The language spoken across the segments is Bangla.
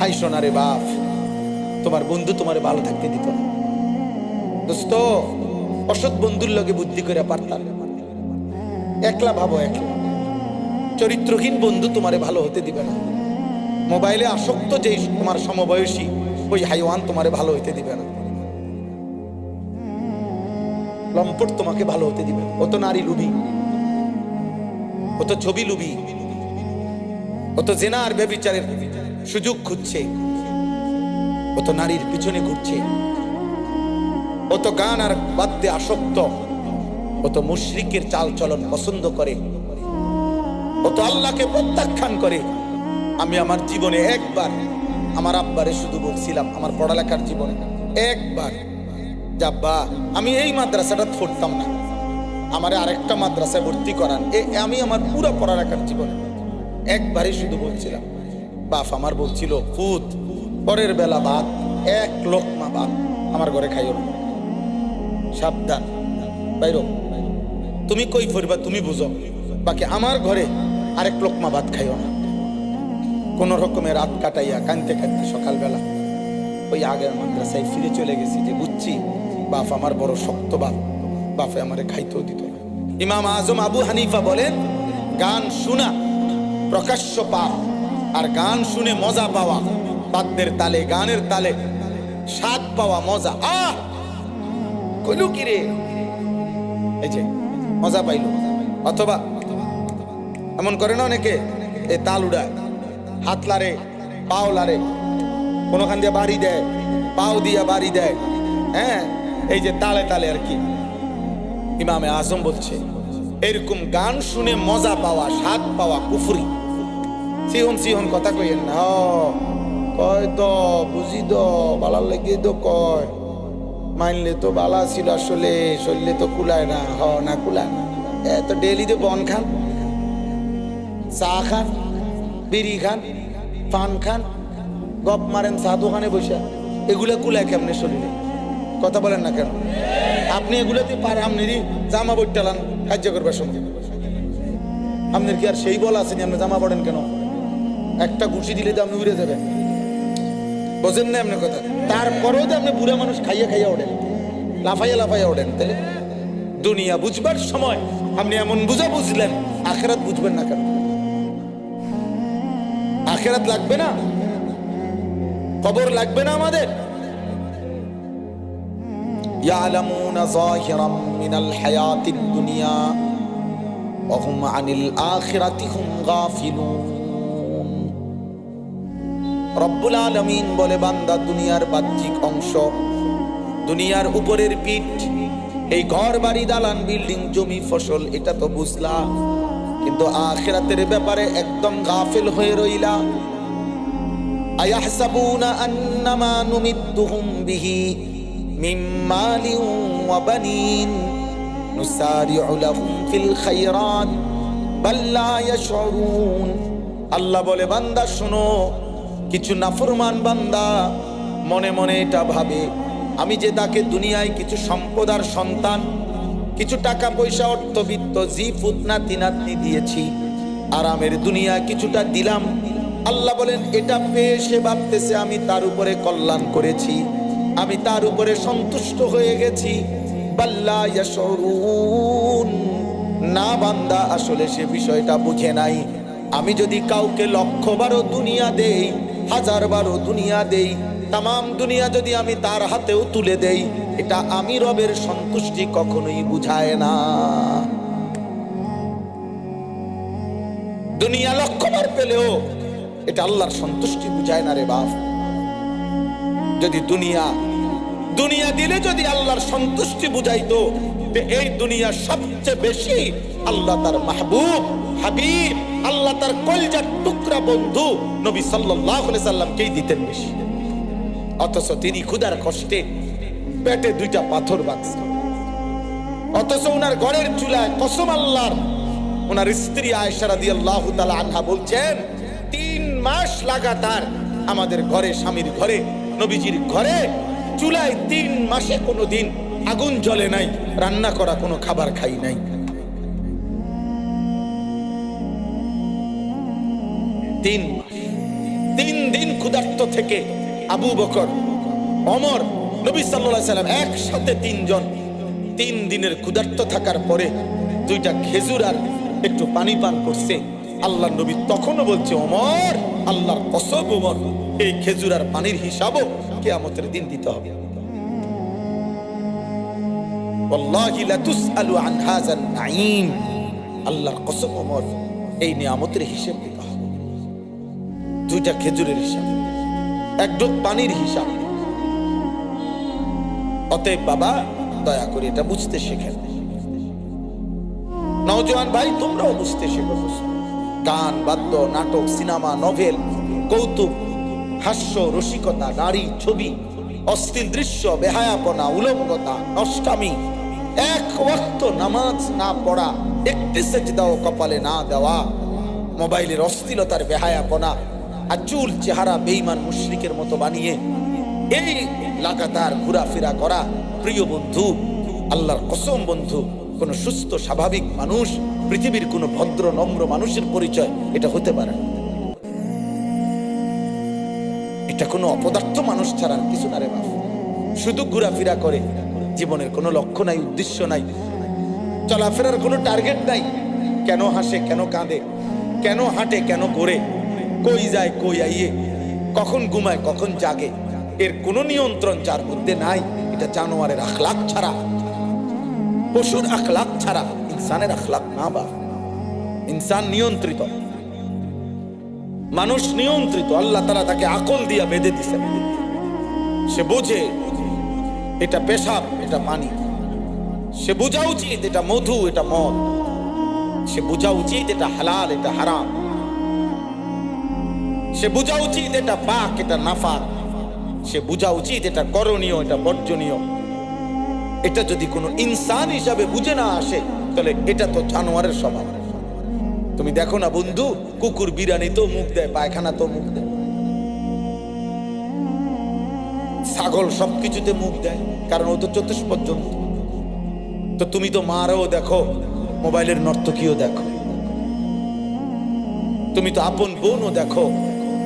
হাইসো না রে বাপ, তোমার বন্ধু তোমারে ভালো থাকতে দিত না। দোস্ত, অসৎ বন্ধুর লগে বুদ্ধি করে পারতাম। একলা ভাবো, একলা। চরিত্রহীন বন্ধু তোমারে ভালো হতে দিবে না। মোবাইলে আসক্ত যেই তোমার সমবয়সী, ওই হাইওয়ান তোমারে ভালো হতে দিবে না। লম্পট তোমাকে ভালো হতে দিবে। ও তো নারী লুবি, ও তো ছবি লুবি, ও তো জেনা আর ব্যভিচারের সুযোগ খুঁজছে, ও তো নারীর পিছনে ঘুরছে, ও তো গান আর বাদ্যে আসক্ত, ও তো মুশরিকের চাল চলন পছন্দ করে, ও তো আল্লাহকে প্রত্যাখ্যান করে। আমি আমার জীবনে একবার আমার আব্বারে শুধু বলছিলাম, আমার পড়ালেখার জীবনে একবার, যাব্বা আমি এই মাদ্রাসাটা পড়তাম না, আমারে আরেকটা মাদ্রাসায় ভর্তি করান। আমি আমার পুরো পড়ালেখার জীবনে একবারই শুধু বলছিলাম। বাপ আমার বলছিল, ফুত পরের বেলা ভাত, এক লোকমা ভাত আমার ঘরে খাইও না, সাবধান বাইরো, তুমি কই ফিরবা তুমি বুঝো, বাকি আমার ঘরে আরেক লোকমা ভাত খাইও না। কোন রকমে রাত কাটাইয়া কানতে কানতে সকালবেলা ওই আগের মাদ্রাসায় ফিরে চলে গেছি, যে বুঝছি বাপ আমার বড় শক্ত বাপ, বাপে আমারে খাইতেও দিত না। ইমাম আজম আবু হানিফা বলেন, গান শোনা প্রকাশ্য পাপ, আর গান শুনে মজা পাওয়া, বাদ্যের তালে গানের তালে স্বাদ পাওয়া মজা। কইলু কি রে, এই যে মজা পাইল। অথবা এমন করে না অনেকে, এই তাল উড়ায়, হাত লারে, পাও লারে, কোনখান দিয়ে বাড়ি দেয়, পাও দিয়া বাড়ি দেয়, হ্যাঁ, এই যে তালে তালে আর কি। ইমামে আজম বলছে, এরকম গান শুনে মজা পাওয়া, স্বাদ পাওয়া কুফরি। সিহন সিহন কথা কইেন না, কয় তো বুঝি তো বালার লেগে তো কয়, মানলে তো বালা ছিল, আসলে শরীরে তো কুলায় না, না কুলায় না। এত ডেলি তো বন খান, চা খান, বিড়ি খান, পান খান, গপ মারেন চা দোকানে বসে, এগুলা কুলায় কেমনে শরীরে? কথা বলেন না কেন? আপনি এগুলোতে পারে, আপনি জামা বইটালান কার্য করবার সময়, আপনার কি আর সেই বল আছে আপনি জামা পড়েন কেন? একটা ঘুষি দিলে তো আপনি উড়ে যাবেন, বোঝেন না আপনার কথা? তারপরেও তো আপনি বুড়া মানুষ খাইয়া খাইয়া ওঠেন, লাফাইয়া লাফাইয়া ওঠেন। তাহলে দুনিয়া বুঝবার সময় আপনি এমন বুঝা বুঝলেন, আখেরাত বুঝবেন না কেন? আখেরাত লাগবে না? কবর লাগবে না আমাদের? ইয়ালামুনা যাহিরাম মিনাল হায়াতিদ দুনিয়া ওয়া হুম আনিল আখিরাতি হুম গাফিলুন। রব্বুল আলামিন বলে, বান্দা দুনিয়ার বাহ্যিক অংশ, দুনিয়ার উপরের পিঠ, এই ঘর বাড়ি দালান বিল্ডিং জমি ফসল, এটা তো বুঝলা, কিন্তু আখিরাতের ব্যাপারে একদম গাফিল হয়ে রইলা। আয়াহসাবুনা আন্নামা নুমিদ্দুহুম বিহি মিন মালিন ওয়া বানিন নুসারিউ লাহুম ফিল খায়রাত বাল লা ইয়াশউরুন। আল্লাহ বলে, বান্দা শোনো, কিছু নাফরমান বান্দা মনে মনে এটা ভাবে, আমি যে তাকে দুনিয়ায় কিছু সম্পদ আর সন্তান, কিছু টাকা পয়সা অর্থবিত্ত জি পুতনাতি নাতনি দিয়েছি, আরামের দুনিয়া কিছুটা দিলাম, আল্লাহ বলেন এটা পেয়ে সে ভাবতেছে আমি তার উপরে কল্যাণ করেছি, আমি তার উপরে সন্তুষ্ট হয়ে গেছি। বাল্লা ইয়াশউরুন, না বান্দা, আসলে সে বিষয়টা বুঝে নাই। আমি যদি কাউকে 1,000,000 দুনিয়া দেই, 1000 দুনিয়া দেই, তাম দুনিয়া যদি আমি তার হাতেও তুলে দেই, এটা আমি রবের সন্তুষ্টি কখনোই বুঝায় না। দুনিয়া 1,000,000 পেলেও এটা আল্লাহর সন্তুষ্টি বুঝায় না রে বাপ। যদি দুনিয়া দিলে যদি আল্লাহর সন্তুষ্টি বুঝাইতো, এই দুনিয়া সবচেয়ে বেশি আল্লাহ তার মাহবুব হাবিব, আল্লাহ তার কলজার টুকরা বন্ধু নবী সাল্লাল্লাহু আলাইহি সাল্লামকেই দিতেন বেশি। অথচ তিনি ক্ষুধার কষ্টে পেটে 2টা পাথর বাঁধছেন, অথচ ওনার ঘরের চুলায় কসম আল্লাহর, ওনার স্ত্রী আয়েশা রাদিয়াল্লাহু তাআলা আনহা বলছেন, 3 মাস লাগাতার আমাদের ঘরে, স্বামীর ঘরে, নবীজির ঘরে চুলায় 3 মাসে কোনোদিন আগুন জ্বলে নাই, রান্না করা কোনো খাবার খাই নাই। 3 মাস, 3 দিন ক্ষুধার্ত থেকে আবু বকর, ওমর, নবী সাল্লাল্লাহু আলাইহি সাল্লাম একসাথে তিনজন 3 দিনের ক্ষুধার্ত থাকার পরে 2টা খেজুর আর একটু পানি পান করছে। আল্লাহ নবী তখনও বলছে, ওমর, আল্লাহর কসম ওমর, এই খেজুর আর পানির হিসাবও কিয়ামতের দিন দিতে হবে। ওয়াল্লাহি লা তুসআলু আন হাযান নাঈম, আল্লাহর কসম ওমর, এই নিয়ামতের হিসাব দিতে হবে। 2টা খেজুরের হিসাব, 1 ঢোক পানির হিসাব। অতএব বাবা, দয়া করে এটা বুঝতে শেখেন। নওজোয়ান ভাই, তোমরাও বুঝতে শেখো। গান, বাদ্য, নাটক, সিনেমা, নভেল, কৌতুক, হাস্য, রসিকতা, নারী, ছবি, অশ্লীল দৃশ্য, বেহায়াপনা, উলঙ্গতা, নষ্টামি, 1 ওয়াক্ত নামাজ না পড়া, একটি সেজদাও কপালে না দেওয়া, মোবাইলের অশ্লীলতার বেহায়াপনা, আর চুল চেহারা বেঈমান মুশরিকের মতো বানিয়ে এই লাগাতার ঘোরাফেরা করা। প্রিয় বন্ধু, আল্লাহর কসম বন্ধু, কোন সুস্থ স্বাভাবিক মানুষ, পৃথিবীর কোন ভদ্র নম্র মানুষের পরিচয় এটা হতে পারে না। এটা কোনো অপদার্থ মানুষ ছাড়া কিছু না রে বাপ। শুধু ঘোরাফেরা করে, জীবনের কোনো লক্ষ্য নাই, উদ্দেশ্য নাই, চলাফেরার কোনো টার্গেট নাই। কেন হাসে, কেন কাঁদে, কেন হাঁটে, কেন ঘোরে, কই যায়, কই আইয়ে, কখন ঘুমায়, কখন জাগে, এর কোনো নিয়ন্ত্রণ যার মধ্যে নাই। এটা জানোয়ারের আখলাক ছাড়া, পশুর আখলাক ছাড়া ইনসানের আখলাক না। বা ইনসান নিয়ন্ত্রিত, মানুষ নিয়ন্ত্রিত। আল্লাহ তাআলা তাকে আকল দিয়া বেঁধে দিয়েছেন। সে বোঝে এটা পেশাব, এটা পানি। সে বোঝা উচিত এটা মধু, এটা মদ। সে বোঝা উচিত এটা হালাল, এটা হারাম। সে বোঝা উচিত এটা পাক, এটা নাফাক। সে বোঝা উচিত এটা করণীয়, এটা বর্জনীয়। এটা যদি কোনো ইনসান হিসাবে বুঝে না আসে, তাহলে এটা তো জানোয়ারের স্বভাব। তুমি দেখো না বন্ধু, কুকুর বিরানি তো মুখ দেয়, পায়খানা তো মুখ দেয়, ছাগল সবকিছুতে মুখ দেয়, কারণ ও তো চতুষ্পদ জন্তু। তো তুমি তো মারও দেখো, মোবাইলের নর্তকীও দেখো, তুমি তো আপন বোনও দেখো,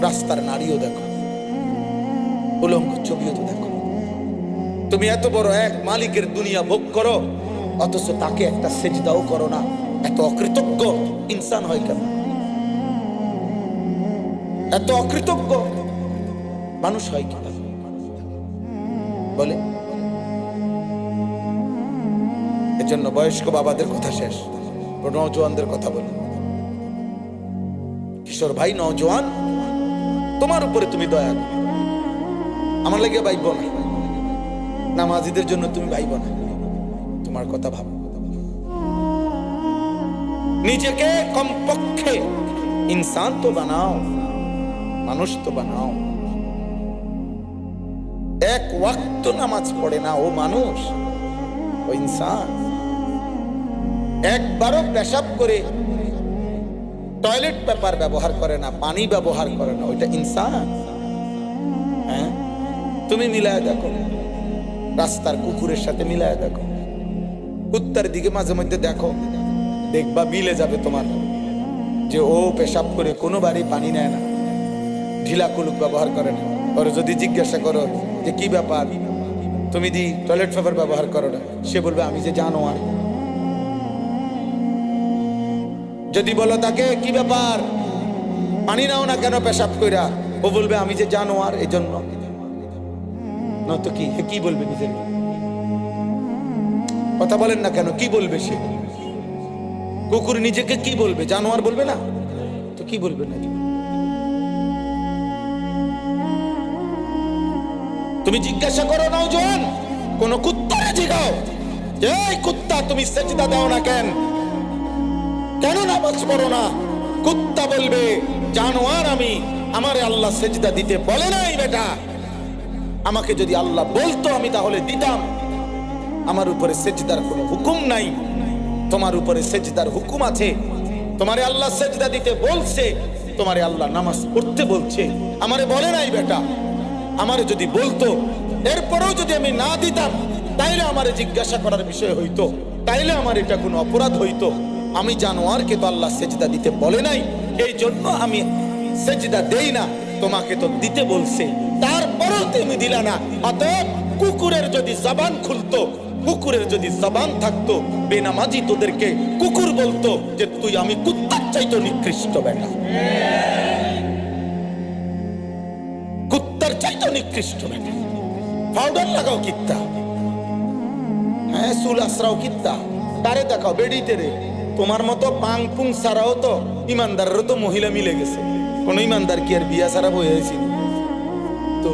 রাস্তার নারীও দেখো, উলঙ্গ ছবিও তো দেখো। তুমি এত বড় এক মালিকের দুনিয়া ভোগ করো, অথচ তাকে একটা সেজদাও করো না। এত অকৃতজ্ঞ ইনসান হয় কেন? এত অকৃতজ্ঞ মানুষ হয় কেন বলে? এজন্য বয়স্ক বাবাদের কথা শেষ, নওজোয়ানদের কথা বলে। কিশোর ভাই, নওজোয়ান, তোমার উপরে তুমি দয়া করো। আমার লাগে ভাইব না, নামাজিদের জন্য তুমি ভাইব না, তোমার কথা ভাবো। নিজেকে কমপক্ষে ইনসান তো বানাও, মানুষ তো বানাও। 1 ওয়াক্ত নামাজ পড়ে না ও মানুষ, ও ইনসান। একবারও পেশাব করে টয়লেট পেপার ব্যবহার করে না, পানি ব্যবহার করে না, ওইটা ইনসান? হ্যাঁ, তুমি মিলায় দেখো, রাস্তার কুকুরের সাথে মিলায় দেখো, কুত্তার দিকে মাঝে মধ্যে দেখো, দেখবা মিলে যাবে তোমার যে ও পেশাব করে কোনো বাড়ি পানি নেয় না, ঢিলা কুলুক ব্যবহার করে না। ওর যদি জিজ্ঞাসা করো যে কি ব্যাপার, তুমি দি টয়লেট পেপার ব্যবহার করো না, সে বলবে আমি যে জানোয়ার। যদি বলো তাকে কি ব্যাপার, পানি নাও না কেন পেশাব কইরা, ও বলবে আমি যে জানোয়ার, এই জন্য। নয়তো কি, কি বলবে? নিজের কথা বলেন না কেন, কি বলবে সে? কুকুর নিজেকে কি বলবে? জানোয়ার বলবে না তো কি বলবে? না, তুমি জিজ্ঞাসা করো নওজোয়ান, কোন কুত্তারে জিগাও যে এই কুত্তা তুমি সেজদা দাও না কেন, কেন নামাজ পড়ো না? কুত্তা বলবে জানোয়ার আমি, আমারে আল্লাহ সেজদা দিতে বলে নাই বেটা। আমাকে যদি আল্লাহ বলতো আমি তাহলে দিতাম। আমার উপরে সেজদার কোনো হুকুম নাই, তোমার উপরে সেজদার হুকুম আছে। তোমারে আল্লাহ সেজদা দিতে বলছে, তোমারে আল্লাহ নামাজ পড়তে বলছে, আমারে বলে নাই বেটা। আমারে যদি বলতো, এরপরেও যদি আমি না দিতাম, তাইলে আমারে জিজ্ঞাসা করার বিষয় হইতো, তাইলে আমার এটা কোনো অপরাধ হইতো। আমি জানোয়ারকে তো আল্লাহ সেজদা দিতে বলে নাই, এই জন্য আমি সেজদা দেই না। তোমাকে তো দিতে বলছে, তারপরেও তুমি দিলা না। অতএব কুকুরের যদি জবান খুলতো, কুকুরের যদি জবান থাকতো, বেনামাজি তোদেরকে কুকুর বলতো যে তুই আমি কুত্তার চাইতো নিকৃষ্ট বেটা, কুত্তার চাইতো নিকৃষ্ট বেটা। পাউডার লাগাও কিত্তা, হ্যাঁ চুল আশ্রাও কিত্তা, তারে দেখাও বেডিতে রে। তোমার মতো পাং পুং ছাড়াও তো ইমানদারেরও তো মহিলা মিলে গেছে। কোন ইমানদার কি আর বিয়া ছাড়া বই হয়েছি? তো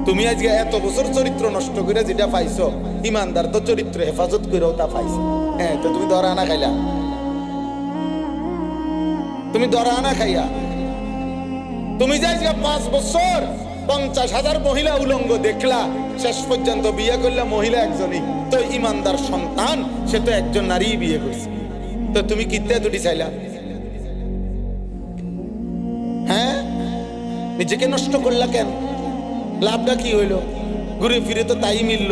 তুমি আজকে এত বছর চরিত্র নষ্ট করে যেটা পাইছো, ইমানদার তো চরিত্র হেফাজত করেও তা পাইছো। হ্যাঁ, তো তুমি দরা আনা খাইলা, তুমি দরা আনা খাইয়া, তুমি যে আজকে 5 বছর 50,000 মহিলা উলঙ্গ দেখলা, শেষ পর্যন্ত বিয়ে করলে মহিলা একজনই, তো ইমানদার সন্তান সে তো একজন নারী বিয়ে করছে। তো তুমি কিত্তে দুটি চাইলা? হ্যাঁ, নিজেকে নষ্ট করলা কেন? লাভটা কি হইল? ঘুরে ফিরে তো তাই মিলল,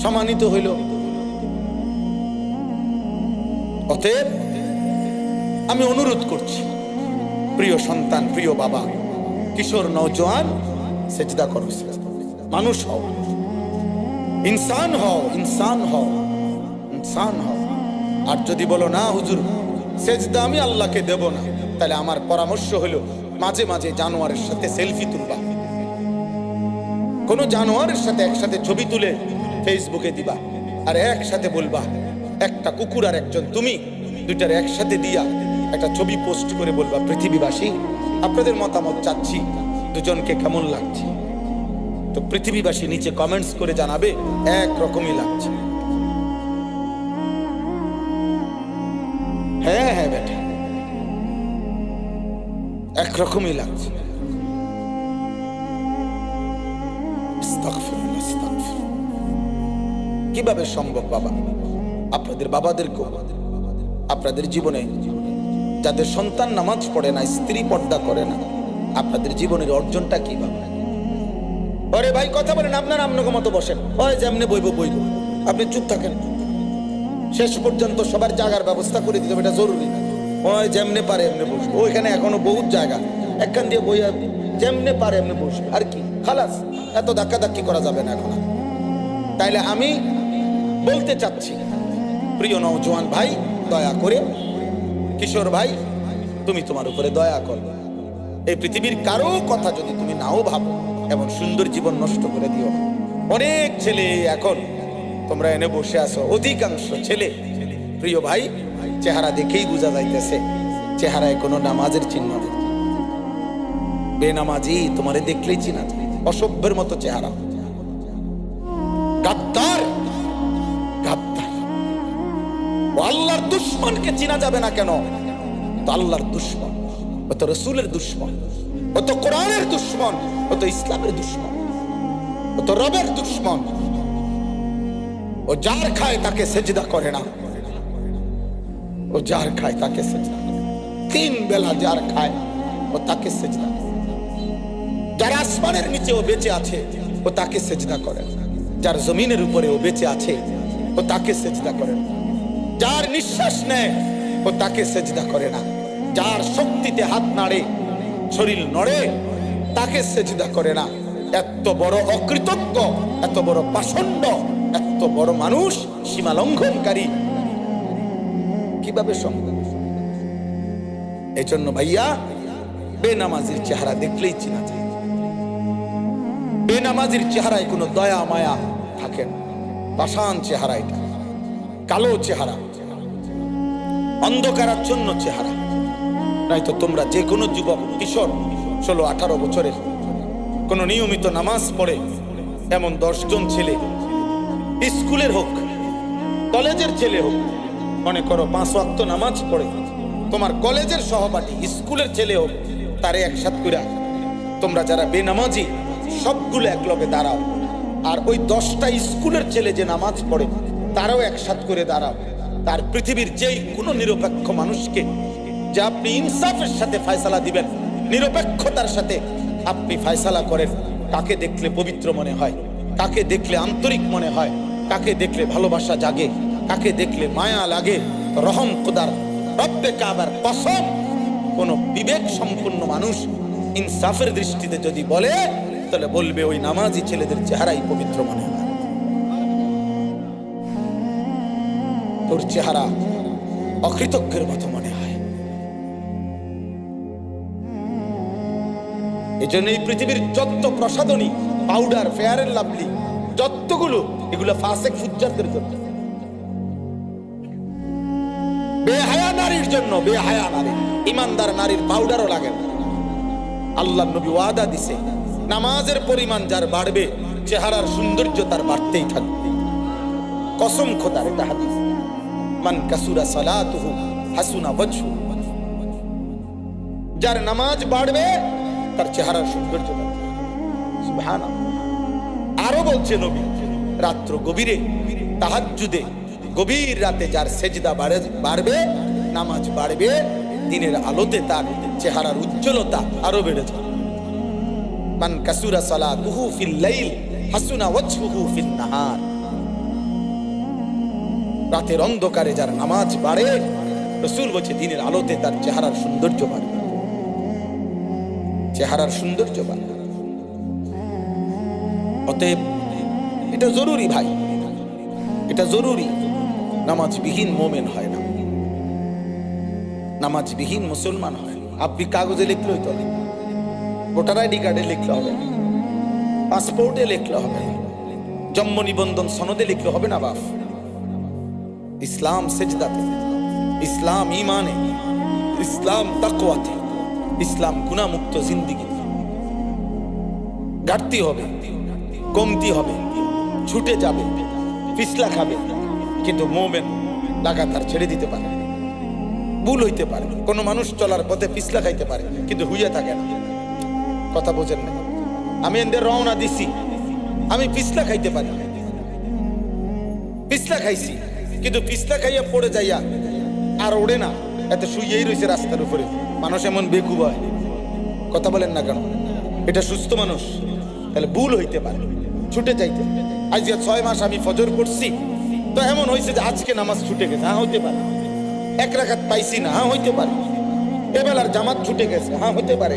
সম্মানিত হইল। অতএব আমি অনুরোধ করছি, প্রিয় সন্তান, প্রিয় বাবা, কিশোর নওজোয়ান, সেজদা করো, মানুষ হও, ইনসান হও, ইনসান হও, ইনসান হও। আর যদি বলো না হুজুর সেজদা আমি আল্লাহকে দেব না, তাহলে আমার পরামর্শ হলো মাঝে মাঝে জানোয়ারের সাথে সেলফি তুলবা, কোন জানোয়ারের সাথে একসাথে ছবি তুলে ফেসবুকে দিবা, আর একসাথে বলবা একটা কুকুর আর একজন তুমি, দুইটার একসাথে দিয়া একটা ছবি পোস্ট করে বলবা, পৃথিবীবাসী আপনাদের মতামত চাচ্ছি, দুজনকে কেমন লাগছে। তো পৃথিবীবাসী নিচে কমেন্টস করে জানাবে একরকমই লাগছে। হ্যাঁ হ্যাঁ বেটা, একরকমই লাগছে। কিভাবে সম্ভব বাবা? আপনাদের বাবাদেরকেও, আপনাদের জীবনে যাদের সন্তান নামাজ পড়ে না, স্ত্রী পর্দা করে না, আপনাদের জীবনের অর্জনটা কি বাবা? আরে ভাই কথা বলেন, আপনার আপনাকে মতো বসেন, ওই যেমনি বইব বইব, আপনি চুপ থাকেন। শেষ পর্যন্ত সবার জায়গার ব্যবস্থা করে দিতে হবে, এটা জরুরি। ওই যেমনে পারে এমনি বসবো, ওইখানে এখনো বহুত জায়গা, একখান দিয়ে বই যেমনে পারে এমনি বসবে, আর কি খালাস, এত ধাক্কা ধাক্কি করা যাবে না এখন। তাইলে আমি বলতে চাচ্ছি, প্রিয় নওজোয়ান ভাই, দয়া করে, কিশোর ভাই, তুমি তোমার উপরে দয়া কর। এই পৃথিবীর কারো কথা যদি তুমি নাও ভাবো, এমন সুন্দর জীবন নষ্ট করে দিও না। অনেক ছেলে এখন তোমরা এনে বসে আছো, অধিকাংশ ছেলে, প্রিয় ভাই, চেহারা দেখেই বোঝা যাইতেছে চেহারায় কোনো নামাজের চিহ্ন নেই। বেনামাজি তোমারে দেখলেই চিনা যায়, অসভ্যের মতো চেহারা, গাদ্দার গাদ্দার। ও আল্লাহর দুশমনকে চিনা যাবে না কেন? তো আল্লাহর দুশমন, ও তো রসুলের দুশমন, ও তো কোরআনের দুশমন, ও তো ইসলামের দুশমন, ও তো রবের দুশমন। ও যার খায় তাকে সেজদা করে না, ও যার খায় তাকে সেজদা করে। 3 বেলা যার খায় ও তাকে সেজদা করে। যার আসমানের নিচে ও বেঁচে আছে ও তাকে সেজদা করে, যার জমিনের উপরে ও বেঁচে আছে ও তাকে সেজদা করে, যার নিঃশ্বাস নেয় ও তাকে সেজদা করে না, যার শক্তিতে হাত নাড়ে, শরীর নড়ে, তাকে সেজদা করে না। এত বড় অকৃতজ্ঞ, এত বড় পাষণ্ড, এত বড় মানুষ সীমা লঙ্ঘনকারী কিভাবে সম্ভব? এই জন্য ভাইয়া, বেনামাজির চেহারা দেখলেই চিনা যায়। বেনামাজির চেহারায় কোনো দয়া মায়া থাকে না, পাষাণ চেহারা, এটা কালো চেহারা, অন্ধকারাচ্ছন্ন চেহারা। নয়তো তোমরা যে কোনো যুবক কিশোর 16-18 বছরের কোন নিয়মিত নামাজ পড়ে এমন 10 জন ছেলে, স্কুলের হোক কলেজের ছেলে হোক, মনে করো 5 ওয়াক্ত নামাজ পড়ে, তোমার কলেজের সহপাঠী স্কুলের ছেলে হোক, তারে একসাথ করে তোমরা যারা বেনামাজি সবগুলো একলগে দাঁড়াও, আর ওই 10টা স্কুলের ছেলে যে নামাজ পড়ে তারাও একসাথ করে দাঁড়াও। তার পৃথিবীর যেই কোনো নিরপেক্ষ মানুষকে যে আপনি ইনসাফের সাথে ফয়সালা দিবেন, নিরপেক্ষতার সাথে আপনি ফয়সালা করেন, কাকে দেখলে পবিত্র মনে হয়, কাকে দেখলে আন্তরিক মনে হয়, কাকে দেখলে ভালোবাসা জাগে, কাকে দেখলে মায়া লাগে, রহম খোদার রব্বে কাবার কসম, কোন বিবেক সম্পন্ন মানুষ ইনসাফের দৃষ্টিতে যদি বলে, তাহলে বলবে ওই নামাজি ছেলেদের চেহারাই পবিত্র মনে হয়। তোর চেহারা অকৃতজ্ঞের মতো মনে হয়। এই জন্য এই পৃথিবীর যত প্রসাধনী, পাউডার, ফেয়ার এন্ড লাভলি, যতগুলো, এগুলো ফাসেক ফুজ্জারদের জন্য, বেহায়া নারীর জন্য। বেহায়া নারী, ইমানদার নারীর পাউডারও লাগে না। আল্লাহ নবী ওয়াদা দিছে, নামাজের পরিমাণ যার বাড়বে, চেহারার সৌন্দর্য তার বাড়তেই থাকবে। কসম খোদার, এটা হাদিস। মান কাসুরা সালাতুহু হাসুনা ওয়াজহু, যার নামাজ বাড়বে তার চেহারার সৌন্দর্য বাড়বে। সুবহানাল্লাহ। আরো বলছে নবী, রাত্র গভীরে তাহাজ্জুদে, গভীর রাতে যার সেজদা বাড়বে, নামাজ বাড়বে, দিনের আলোতে তার চেহারার উজ্জ্বলতা আরো বেড়ে যাবে। মান কাসুরা সালাতুহু ফিল লাইল হাসুনা ওয়াজহুহু ফিন নাহার, রাতের অন্ধকারে যার নামাজ বাড়ে, রাসূল বলছে দিনের আলোতে তার চেহারার সৌন্দর্য বাড়বে। চেহারার সৌন্দর্য বাড়বে। অতএব এটা জরুরি ভাই, এটা জরুরি। নামাজবিহীন মোমেন হয় না, নামাজবিহীন মুসলমান হয় না। আপনি কাগজে লিখলে হইতো না, ভোটার আইডি কার্ডে লিখলে হবে না, পাসপোর্টে লিখলে হবে না, জন্ম নিবন্ধন সনদে লিখলে হবে না। বাপ, ইসলাম সেজদাতে, ইসলাম ঈমানে, ইসলাম তাকওয়াতে, ইসলাম গুনাহমুক্ত জিন্দেগি। ঘাটতি হবে, কমতি হবে, ছুটে যাবে, পিছলা খাবে, কিন্তু মোমেন লাগাতার ছেড়ে দিতে পারে। ভুল হইতে পারে, কোন মানুষ চলার পথে পিছলা খাইতে পারে, কিন্তু হুইয়া থাকে না। কথা বোঝেন না? আমি এদের রওনা দিছি, আমি পিছলা খাইতে পারি, পিছলা খাইছি, কিন্তু পিছলা খাইয়া পড়ে যাইয়া আর ওড়ে না, এত শুয়েই রয়েছে রাস্তার উপরে। মানুষ এমন বেকুব হয়, কথা বলেন না কেন? এটা সুস্থ মানুষ? তাহলে ভুল হইতে পারে, ছুটে যাইতে। আজ 6 মাস আমি ফজর পড়ছি, তো এমন হয়েছে যে আজকে নামাজ ছুটে গেছে, হ্যাঁ হইতে পারে। 1 রাকাত পাইছি না, হ্যাঁ হইতে পারে। এবেলার জামাত ছুটে গেছে, হ্যাঁ হইতে পারে।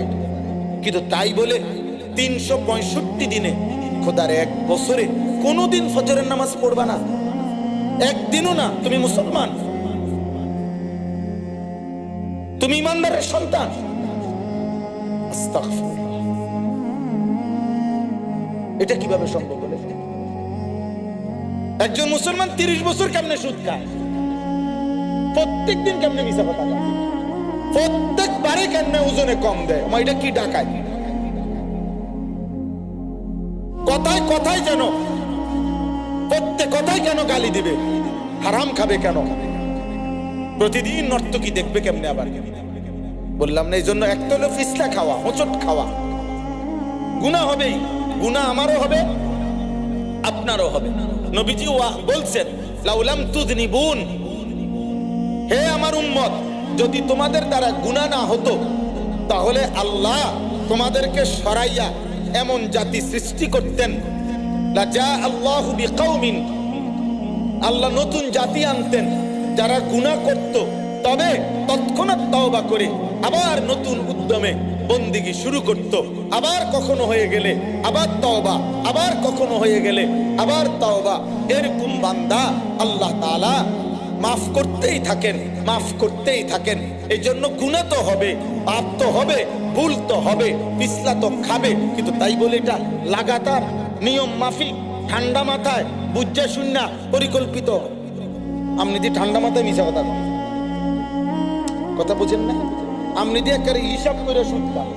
কিন্তু তাই বলে 365 দিনে, খোদার 1 বছরে কোনোদিন ফজরের নামাজ পড়বা না? একদিনও না? তুমি মুসলমান, তুমি ইমানদারের সন্তান। আস্তাগফিরুল্লাহ। এটা কিভাবে সম্ভব হলো? একজন মুসলমান 30 বছর কেমনে সুদ খায়? প্রত্যেক দিন কেমনে মিছা কথা বলে? প্রত্যেকবারে কেমনে ওজনে কম দেয়? এটা কি ডাকায়? কথায় কথায় যেন, প্রত্যেক কথায় কেন গালি দিবে? হারাম খাবে কেন? প্রতিদিন নর্তকী দেখবে কেমনে? আবার বললাম না, এই জন্য একটা হলো ফিসলা খাওয়া, হোঁচট খাওয়া। গুনাহ হবেই, গুনাহ আমারও হবে, আপনারও হবে। নবীজি বলছেন, লাউলাম তুযনিবুন, হে আমার উম্মত, যদি তোমাদের দ্বারা গুনাহ না হতো, তাহলে আল্লাহ তোমাদেরকে সরাইয়া এমন জাতি সৃষ্টি করতেন, লাজা আল্লাহু বিকাউমিন, আল্লাহ নতুন জাতি আনতেন যারা গুনাহ করত, তবে তৎক্ষণাৎ তওবা করে আবার নতুন উদ্যমে বন্দিগি শুরু করত। আবার কখনো হয়ে গেলে আবার তওবা, আবার কখনো হয়ে গেলে আবার তওবা। এরকম বান্দা আল্লাহ তাআলা মাফ করতেই থাকেন, মাফ করতেই থাকেন। এই জন্য গুনাহ তো হবে, পাপ তো হবে, ভুল তো হবে, পিছলা তো খাবে, কিন্তু তাই বলে এটা লাগাতার নিয়ম মাফিক ঠান্ডা মাথায় বুঝে শুননা পরিকল্পিত। আপনি দিয়ে ঠান্ডা মাথায় মিশা কথা কথা বুঝেন না? আপনি দিয়ে একবারে হিসাব করে সুদ খান,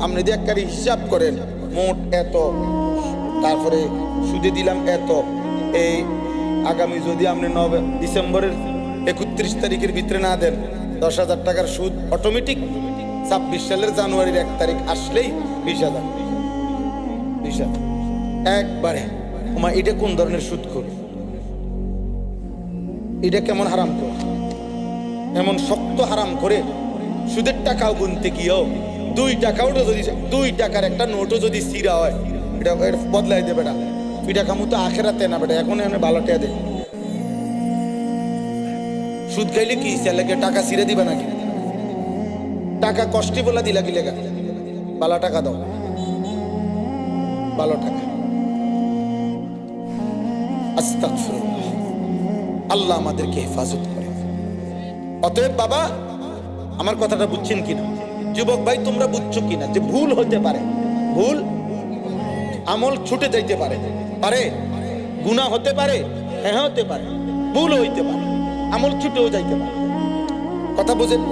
আপনি দিয়ে একবারে হিসাব করেন মোট এত, তারপরে সুদে দিলাম এত। এই আগামী যদি আপনি ডিসেম্বরের 31 তারিখের ভিতরে না দেন, 10,000 টাকার সুদ অটোমেটিক 26 সালের জানুয়ারির 1 তারিখ আসলেই 20,000 একবারে। এটা কোন ধরনের সুদ করে? এটা কেমন হারাম করে? এমন শক্ত হারাম করে সুদের টাকাও গুনতে গিয়েও 2 টাকাও যদি 2 টাকার একটা নোটও যদি সিরা হয়, এটা বদলাই দেবে না। পিঠা খামু তো আখেরাতে না বেটা, এখন এনে বালোটা দে। সুদ খাইলে কি ছেলেকে টাকা ছিঁড়ে দিবে নাকি? টাকা কষ্টি বলা দিলা কি লেগা, বালা টাকা দাও, ভালো টাকা। আস্তাগফিরুল্লাহ, আল্লাহ আমাদেরকে হেফাজত করে। অতএব বাবা, আমার কথাটা বুঝছেন কিনা? যুবক ভাই, তোমরা বুঝছো কিনা যে ভুল হতে পারে, ভুল আমল ছুটে যাইতে পারে, পারে গুনাহ হতে পারে, হ্যাঁ হতে পারে, ভুল হইতে পারে, আমল ছুটেও যাইতে পারে। কথা বুঝেন?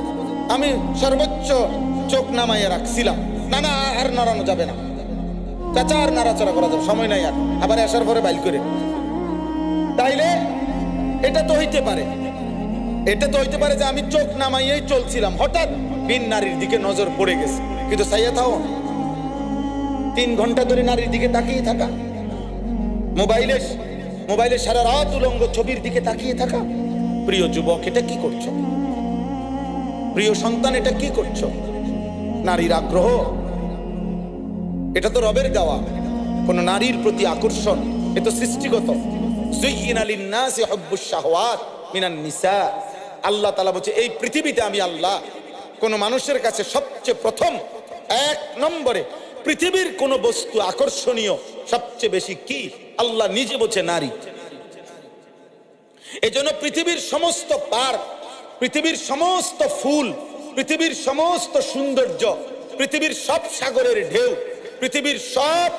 আমি সর্বোচ্চ চোখ নামাইয়া রাখছিলাম, না না আর নড়ানো যাবে না, চাচা আর নাড়াচাড়া করা যাবে, সময় নাই আর, আবার আসার পরে বাইল করে। তাইলে এটা তো হইতে পারে, এটা তো হইতে পারে যে আমি চোখ নামাইয়াই চলছিলাম, হঠাৎ বিন নারীর দিকে নজর পড়ে গেছে, কিন্তু সাইয়া থাও 3 ঘন্টা ধরে নারীর দিকে তাকিয়ে থাকা, মোবাইলে সারা রাত উলঙ্গ ছবির দিকে তাকিয়ে থাকা। প্রিয় যুবক, এটা কি করছো? প্রিয় সন্তান, এটা কি করছো? নারীর আগ্রহ, এটা তো রবের দেওয়া। কোন নারীর প্রতি আকর্ষণ এ তো সৃষ্টিগত। যুয়িনা লিন-নাসি হুব্বুশ শাহওয়াত মিনান নিসা। আল্লাহ তাআলা বলছে, এই পৃথিবীতে আমি আল্লাহ কোন মানুষের কাছে সবচেয়ে প্রথম 1 নম্বরে পৃথিবীর কোন বস্তু আকর্ষণীয় সবচেয়ে বেশি কি? আল্লাহ নিজে বলছে নারী। এজন্য পৃথিবীর সমস্ত পার্ক, পৃথিবীর সমস্ত ফুল, পৃথিবীর সমস্ত সৌন্দর্য, পৃথিবীর সব সাগরের ঢেউ, পৃথিবীর সব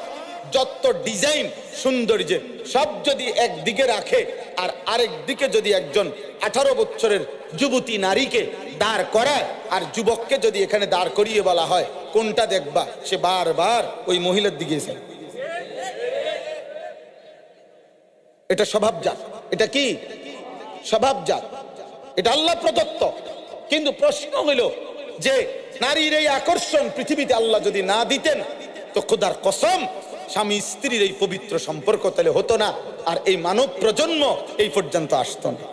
যত ডিজাইন সৌন্দর্যের সব যদি একদিকে রাখে আর আরেক দিকে যদি একজন 18 বছরের যুবতী নারীকে দাঁড় করায় আর যুবককে যদি এখানে দাঁড় করিয়ে বলা হয় কোনটা দেখবা, সে বারবার ওই মহিলার দিকে যায়। এটা স্বভাবজাত। এটা কি স্বভাবজাত? এটা আল্লাহ প্রদত্ত। কিন্তু প্রশ্ন হইল যে নারীর এই আকর্ষণ পৃথিবীতে আল্লাহ যদি না দিতেন তো খোদার কসম স্বামী স্ত্রীর এই পবিত্র সম্পর্ক তাহলে হতো না, আর এই মানব প্রজন্ম এই পর্যন্ত আসতো না।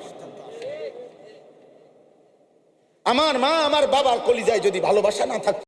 আমার মা আমার বাবার কলিজায় যদি ভালোবাসা না থাকতো,